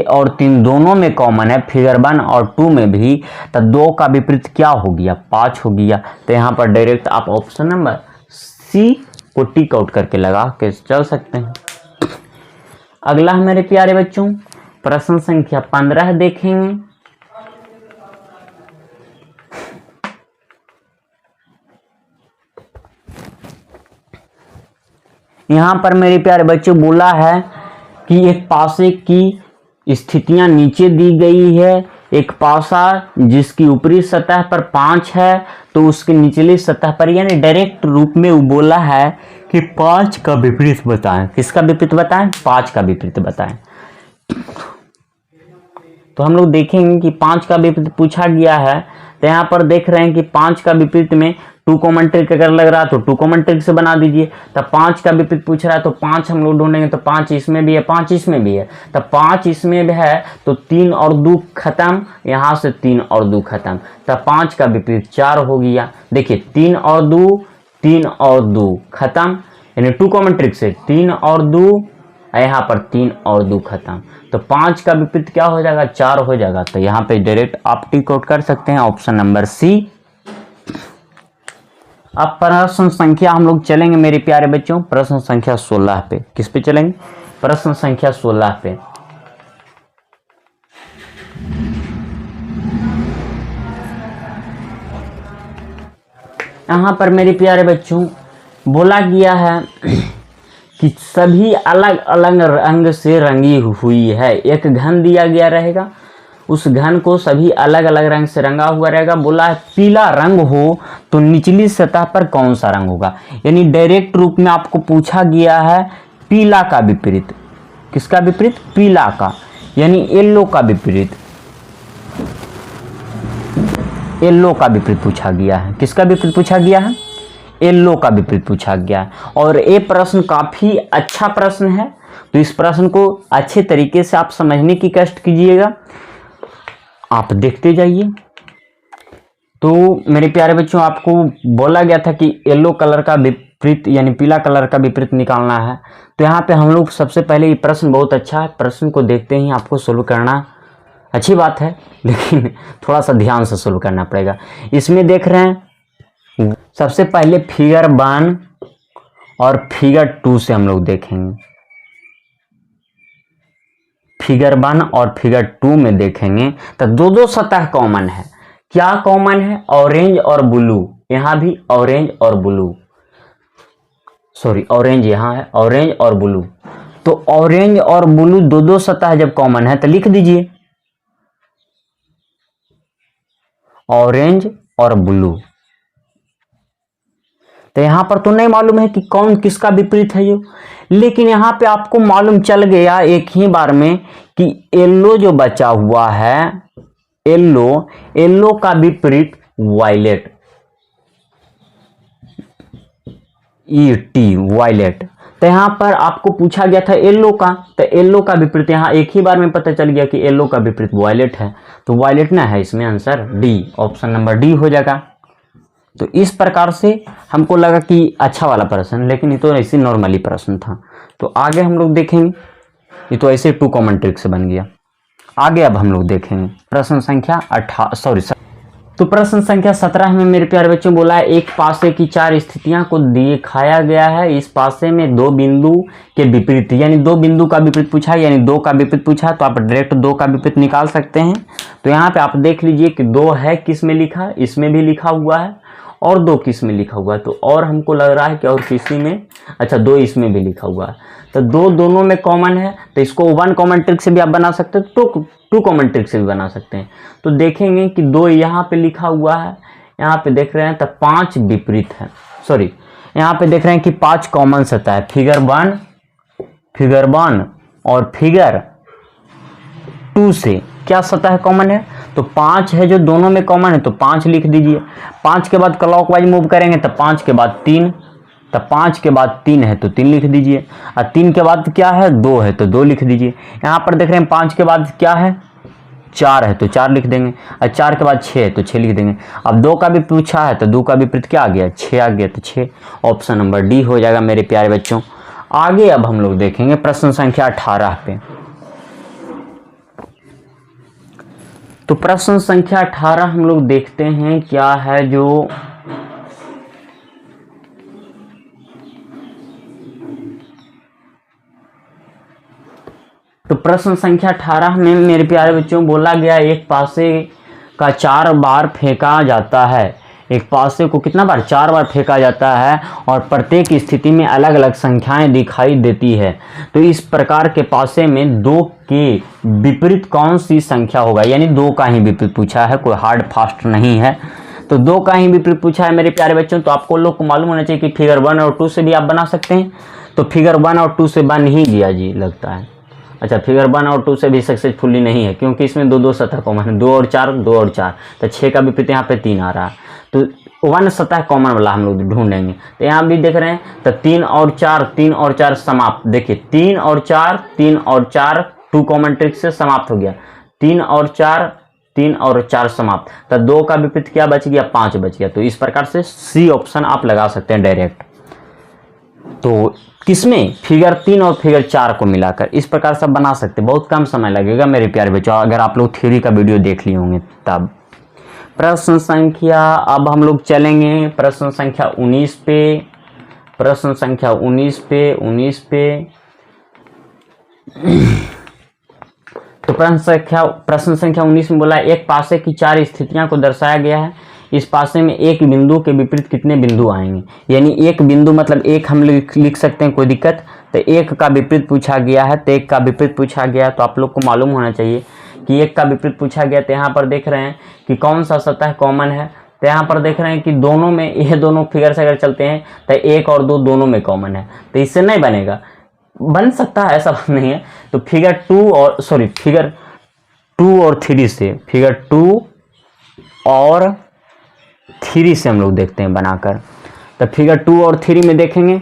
और 3 दोनों में कॉमन है, फिगर 1 और 2 में भी। तो 2 का विपरीत क्या हो गया? 5 हो गया। तो यहाँ पर डायरेक्ट आप ऑप्शन नंबर सी इसको टिक आउट करके लगा के चल सकते हैं। अगला है मेरे प्यारे बच्चों प्रश्न संख्या 15 देखेंगे। यहां पर मेरे प्यारे बच्चों बोला है कि एक पासे की स्थितियां नीचे दी गई है। एक पासा जिसकी ऊपरी सतह पर 5 है तो उसके निचली सतह पर यानी डायरेक्ट रूप में वो बोला है कि 5 का विपरीत बताएं। किसका विपरीत बताएं? 5 का विपरीत बताएं। तो हम लोग देखेंगे कि 5 का विपरीत पूछा गया है। तो यहाँ पर देख रहे हैं कि 5 का विपरीत में 2 कॉमन ट्रिक अगर लग रहा है तो 2 कॉमन ट्रिक से बना दीजिए। तब 5 का विपरीत पूछ रहा है तो 5 हम लोग ढूंढेंगे तो 5 इसमें भी है, 5 इसमें भी है। तब 5 इसमें भी है तो 3 और 2 खत्म, यहाँ से 3 और 2 खत्म। तब 5 का विपरीत 4 हो गया। देखिए 3 और 2 खत्म, यानी 2 कॉमन ट्रिक से 3 और 2, यहाँ पर 3 और 2 खत्म। तो 5 का विपरीत क्या हो जाएगा? 4 हो जाएगा। तो यहाँ पे डायरेक्ट आप टिक आउट कर सकते हैं ऑप्शन नंबर सी। अब प्रश्न संख्या हम लोग चलेंगे मेरे प्यारे बच्चों प्रश्न संख्या 16 पे। किस पे चलेंगे? प्रश्न संख्या 16 पे। यहाँ पर मेरे प्यारे बच्चों बोला गया है कि सभी अलग अलग रंग से रंगी हुई है। एक घन दिया गया रहेगा, उस घन को सभी अलग अलग रंग से रंगा हुआ रहेगा। बोला है पीला रंग हो तो निचली सतह पर कौन सा रंग होगा। यानी डायरेक्ट रूप में आपको पूछा गया है पीला का विपरीत। किसका विपरीत? पीला का, यानी येलो का विपरीत। येलो का विपरीत पूछा गया है। किसका विपरीत पूछा गया है? येलो का विपरीत पूछा गया है। और ये प्रश्न काफी अच्छा प्रश्न है, तो इस प्रश्न को अच्छे तरीके से आप समझने की कष्ट कीजिएगा, आप देखते जाइए। तो मेरे प्यारे बच्चों आपको बोला गया था कि येलो कलर का विपरीत यानी पीला कलर का विपरीत निकालना है। तो यहाँ पे हम लोग सबसे पहले ये प्रश्न बहुत अच्छा है, प्रश्न को देखते ही आपको सोल्व करना अच्छी बात है, लेकिन थोड़ा सा ध्यान से सोल्व करना पड़ेगा। इसमें देख रहे हैं सबसे पहले फिगर 1 और फिगर 2 से हम लोग देखेंगे। फिगर 1 और फिगर 2 में देखेंगे तो दो सतह कॉमन है। क्या कॉमन है? ऑरेंज और ब्लू। यहां भी ऑरेंज और ब्लू, सॉरी ऑरेंज यहां है, ऑरेंज और ब्लू। तो ऑरेंज और ब्लू दो सतह जब कॉमन है तो लिख दीजिए ऑरेंज और ब्लू। तो यहां पर तो नहीं मालूम है कि कौन किसका विपरीत है ये, लेकिन यहां पे आपको मालूम चल गया एक ही बार में कि येलो जो बचा हुआ है, येलो का विपरीत वायलेट, वायलेट। तो यहां पर आपको पूछा गया था येलो का, तो येलो का विपरीत यहां एक ही बार में पता चल गया कि येलो का विपरीत वायलेट है। तो वायलेट ना है, इसमें answer D, option number D हो जाएगा। तो इस प्रकार से हमको लगा कि अच्छा वाला प्रश्न, लेकिन ये तो ऐसे नॉर्मली प्रश्न था। तो आगे हम लोग देखेंगे, ये तो ऐसे 2 कॉमन ट्रिक से बन गया। आगे अब हम लोग देखेंगे प्रश्न संख्या 17 में मेरे प्यारे बच्चों बोला है एक पासे की 4 स्थितियां को दिखाया गया है। इस पासे में 2 बिंदु के विपरीत, यानी 2 बिंदु का विपरीत पूछा है, यानी 2 का विपरीत पूछा है, तो आप डायरेक्ट 2 का विपरीत निकाल सकते हैं। तो यहाँ पे आप देख लीजिए कि 2 है किस में लिखा, इसमें भी लिखा हुआ है, और 2 किस में लिखा हुआ है। तो और हमको लग रहा है कि और किसी में, अच्छा 2 इसमें भी लिखा हुआ है। तो 2 दोनों में कॉमन है, तो इसको 1 कॉमन ट्रिक से भी आप बना सकते हैं, तो 2 कॉमन ट्रिक से भी बना सकते हैं। तो देखेंगे कि 2 यहाँ पे लिखा हुआ है, यहाँ पे देख रहे हैं तो 5 विपरीत है, सॉरी यहाँ पे देख रहे हैं कि 5 कॉमन सतह है। फिगर 1 और फिगर 2 से क्या सतह कॉमन है? तो 5 है जो दोनों में कॉमन है, तो 5 लिख दीजिए। 5 के बाद क्लॉकवाइज मूव करेंगे तो 5 के बाद 3, तो 5 के बाद 3 है तो 3 लिख दीजिए, और 3 के बाद क्या है? 2 है तो 2 लिख दीजिए। यहाँ पर देख रहे हैं 5 के बाद क्या है? 4 है तो 4 लिख देंगे, और 4 के बाद 6 है तो 6 लिख देंगे। अब 2 का भी पूछा है तो 2 का विपरीत क्या आ गया? 6 आ गया, तो 6 ऑप्शन नंबर डी हो जाएगा मेरे प्यारे बच्चों। आगे अब हम लोग देखेंगे प्रश्न संख्या 18 पे। तो प्रश्न संख्या 18 हम लोग देखते हैं क्या है जो तो प्रश्न संख्या 18 में मेरे प्यारे बच्चों बोला गया एक पासे का 4 बार फेंका जाता है। एक पासे को कितना बार? 4 बार फेंका जाता है और प्रत्येक स्थिति में अलग अलग संख्याएं दिखाई देती है। तो इस प्रकार के पासे में 2 के विपरीत कौन सी संख्या होगा, यानी 2 का ही विपरीत पूछा है, कोई हार्ड फास्ट नहीं है। तो 2 का ही विपरीत पूछा है मेरे प्यारे बच्चों। तो आपको लोग को मालूम होना चाहिए कि फिगर 1 और 2 से भी आप बना सकते हैं। तो फिगर 1 और 2 से बन ही गया जी लगता है। अच्छा, फिगर 1 और 2 से भी सक्सेसफुली नहीं है, क्योंकि इसमें 2 2 सतह कॉमन है, 2 और 4, 2 और 4, तो 6 का विपरीत यहाँ पे 3 आ रहा है। तो 1 सतह कॉमन वाला हम लोग ढूंढेंगे। तो यहाँ भी देख रहे हैं, तो 3 और 4, 3 और 4 समाप्त। देखिए 3 और 4, 3 और 4 2 कॉमन ट्रिक से समाप्त हो गया। 3 और 4, 3 और 4 समाप्त। तो 2 का विपरीत क्या बच गया? 5 बच गया। तो इस प्रकार से सी ऑप्शन आप लगा सकते हैं डायरेक्ट। तो किसमें? फिगर 3 और फिगर 4 को मिलाकर इस प्रकार से बना सकते हैं। बहुत कम समय लगेगा मेरे प्यारे बच्चों, अगर आप लोग थ्योरी का वीडियो देख लिए होंगे तब। प्रश्न संख्या, अब हम लोग चलेंगे प्रश्न संख्या 19 पे। प्रश्न संख्या 19 पे तो प्रश्न संख्या 19 में बोला एक पासे की 4 स्थितियां को दर्शाया गया है। इस पासे में एक बिंदु के विपरीत कितने बिंदु आएंगे? यानी एक बिंदु मतलब एक हम लिख सकते हैं, कोई दिक्कत। तो एक का विपरीत पूछा गया है, तो एक का विपरीत पूछा गया, तो आप लोग को मालूम होना चाहिए कि एक का विपरीत पूछा गया। तो यहाँ पर देख रहे हैं कि कौन सा सतह कॉमन है। तो यहाँ पर देख रहे हैं कि दोनों में, ये दोनों फिगर से अगर चलते हैं तो 1 और 2 दोनों में कॉमन है। तो इससे नहीं बनेगा, बन सकता है, ऐसा नहीं है। तो फिगर 2 और 3 से, फिगर 2 और 3 से हम लोग देखते हैं बनाकर। तो फिगर 2 और 3 में देखेंगे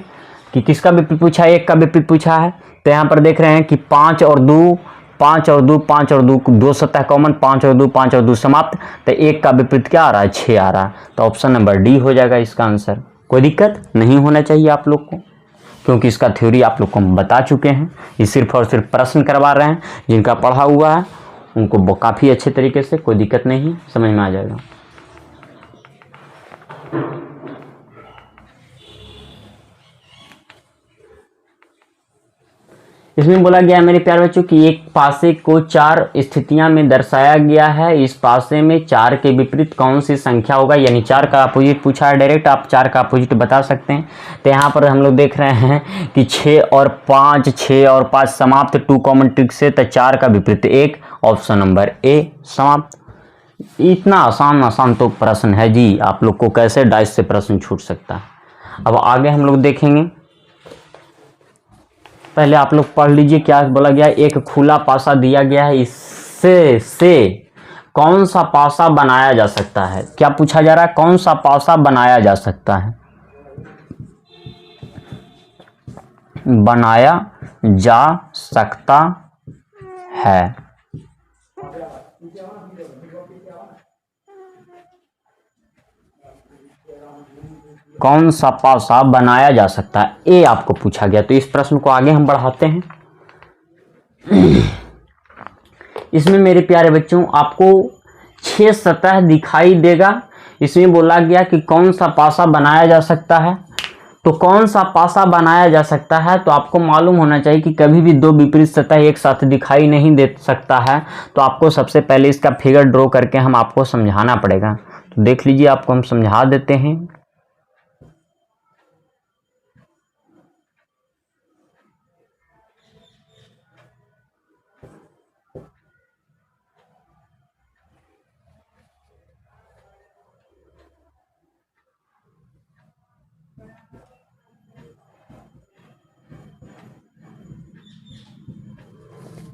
कि किसका विपरीत पूछा है? एक का विपरीत पूछा है। तो यहाँ पर देख रहे हैं कि 5 और 2, 5 और 2, 5 और 2, 2 सतह कॉमन, 5 और 2, 5 और 2 समाप्त। तो एक का विपरीत क्या आ रहा है? 6 आ रहा है। तो ऑप्शन नंबर डी हो जाएगा इसका आंसर। कोई दिक्कत नहीं होना चाहिए आप लोग को, क्योंकि इसका थ्योरी आप लोग को हम बता चुके हैं। ये सिर्फ और सिर्फ प्रश्न करवा रहे हैं। जिनका पढ़ा हुआ है उनको काफ़ी अच्छे तरीके से, कोई दिक्कत नहीं, समझ में आ जाएगा। इसमें बोला गया है मेरे प्यारे बच्चों कि एक पासे को 4 स्थितियां में दर्शाया गया है। इस पासे में 4 के विपरीत कौन सी संख्या होगा? यानी 4 का अपोजिट पूछा है डायरेक्ट, आप 4 का अपोजिट बता सकते हैं। तो यहाँ पर हम लोग देख रहे हैं कि 6 और 5, 6 और 5 समाप्त, 2 कॉमन ट्रिक से। तो 4 का विपरीत 1, ऑप्शन नंबर ए समाप्त। इतना आसान तो प्रश्न है जी, आप लोग को कैसे डाइस से प्रश्न छूट सकता है। अब आगे हम लोग देखेंगे। पहले आप लोग पढ़ लीजिए क्या बोला गया। एक खुला पासा दिया गया है, इससे कौन सा पासा बनाया जा सकता है? क्या पूछा जा रहा है? कौन सा पासा बनाया जा सकता है? बनाया जा सकता है। कौन सा पासा बनाया जा सकता है? ए आपको पूछा गया। तो इस प्रश्न को आगे हम बढ़ाते हैं। इसमें मेरे प्यारे बच्चों आपको 6 सतह दिखाई देगा। इसमें बोला गया कि कौन सा पासा बनाया जा सकता है। तो कौन सा पासा बनाया जा सकता है? तो आपको मालूम होना चाहिए कि कभी भी 2 विपरीत सतह एक साथ दिखाई नहीं दे सकता है। तो आपको सबसे पहले इसका फिगर ड्रॉ करके हम आपको समझाना पड़ेगा। तो देख लीजिए, आपको हम समझा देते हैं।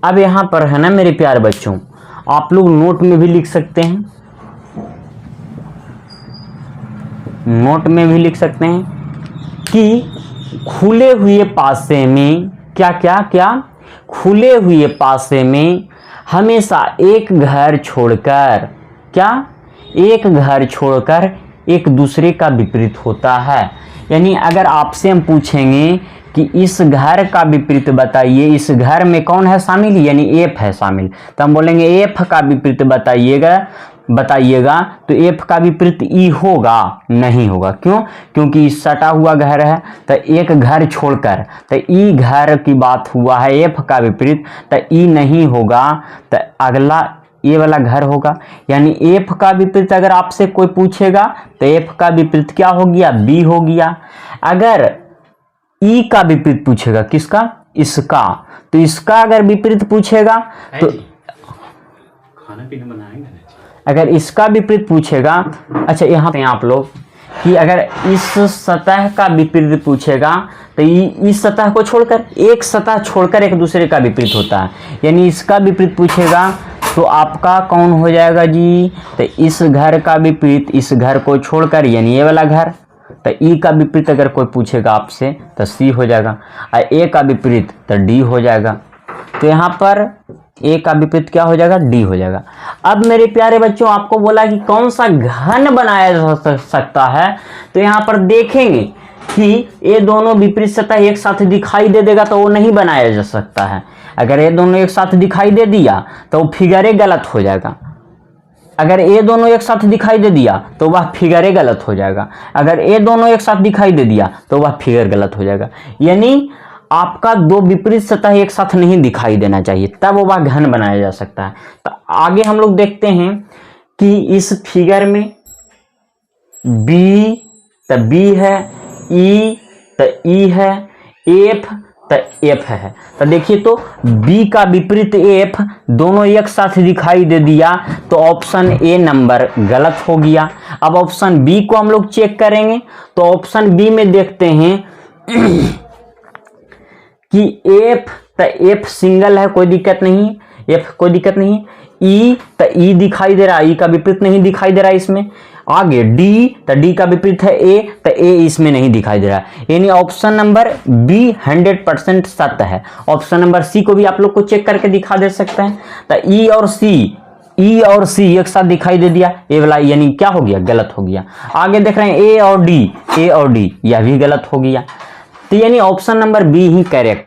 अब यहाँ पर है ना मेरे प्यारे बच्चों, आप लोग नोट में भी लिख सकते हैं, नोट में भी लिख सकते हैं कि खुले हुए पासे में क्या खुले हुए पासे में हमेशा एक घर छोड़कर एक घर छोड़कर एक दूसरे का विपरीत होता है। यानी अगर आपसे हम पूछेंगे कि इस घर का विपरीत बताइए, इस घर में कौन है शामिल, यानी एफ है शामिल, तो हम बोलेंगे एफ का विपरीत बताइएगा। बताइएगा। तो एफ का विपरीत ई होगा? नहीं होगा। क्यों? क्योंकि सटा हुआ घर है, तो एक घर छोड़कर, तो ई घर की बात हुआ है, एफ का विपरीत, तो ई नहीं होगा, तो अगला ये वाला घर होगा। यानी एफ का विपरीत अगर आपसे कोई पूछेगा तो एफ का विपरीत क्या हो गया? बी हो गया। अगर ई का विपरीत पूछेगा, किसका? इसका, तो इसका अगर विपरीत पूछेगा तो खाना पीना बनाएंगे। अगर इसका विपरीत पूछेगा, अच्छा यहाँ पे आप लोग कि अगर इस सतह का विपरीत पूछेगा तो इस सतह को छोड़कर, एक सतह छोड़कर एक दूसरे का विपरीत होता है। यानी इसका विपरीत पूछेगा तो आपका कौन हो जाएगा जी? तो इस घर का विपरीत इस घर को छोड़कर, यानी ये वाला घर। तो ई का विपरीत अगर कोई पूछेगा आपसे तो सी हो जाएगा, और ए का विपरीत तो डी हो जाएगा। तो यहाँ पर ए का विपरीत क्या हो जाएगा? डी हो जाएगा। अब मेरे प्यारे बच्चों, आपको बोला कि कौन सा घन बनाया जा सकता है, तो यहाँ पर देखेंगे कि ये दोनों विपरीत सतह एक साथ दिखाई दे देगा तो वो नहीं बनाया जा सकता है। अगर ये दोनों एक साथ दिखाई दे दिया तो वो फिगर गलत हो जाएगा। अगर ये दोनों एक साथ दिखाई दे दिया तो वह फिगर गलत हो जाएगा। अगर ये दोनों एक साथ दिखाई दे दिया तो वह फिगर गलत हो जाएगा। यानी आपका दो विपरीत सतह एक साथ नहीं दिखाई देना चाहिए, तब वह घन बनाया जा सकता है। तो आगे हम लोग देखते हैं कि इस फिगर में बी तो बी है, ई तो ई है, एफ तो एफ है। तो देखिए, तो बी का विपरीत एफ दोनों एक साथ दिखाई दे दिया तो ऑप्शन ए नंबर गलत हो गया। अब ऑप्शन बी को हम लोग चेक करेंगे, तो ऑप्शन बी में देखते हैं कि एफ तो एफ सिंगल है, कोई दिक्कत नहीं, एफ कोई दिक्कत नहीं। ई तो ई दिखाई दे रहा है, ई का विपरीत नहीं दिखाई दे रहा है इसमें। आगे डी तो डी का विपरीत है ए, तो ए इसमें नहीं दिखाई दे रहा है। यानी ऑप्शन नंबर बी 100% सत्य है। ऑप्शन नंबर सी को भी आप लोग को चेक करके दिखा दे सकते हैं। तो ई और सी एक साथ दिखाई दे दिया, ए वाला यानी क्या हो गया? गलत हो गया। आगे देख रहे हैं ए और डी यह भी गलत हो गया। तो यानी ऑप्शन नंबर बी ही करेक्ट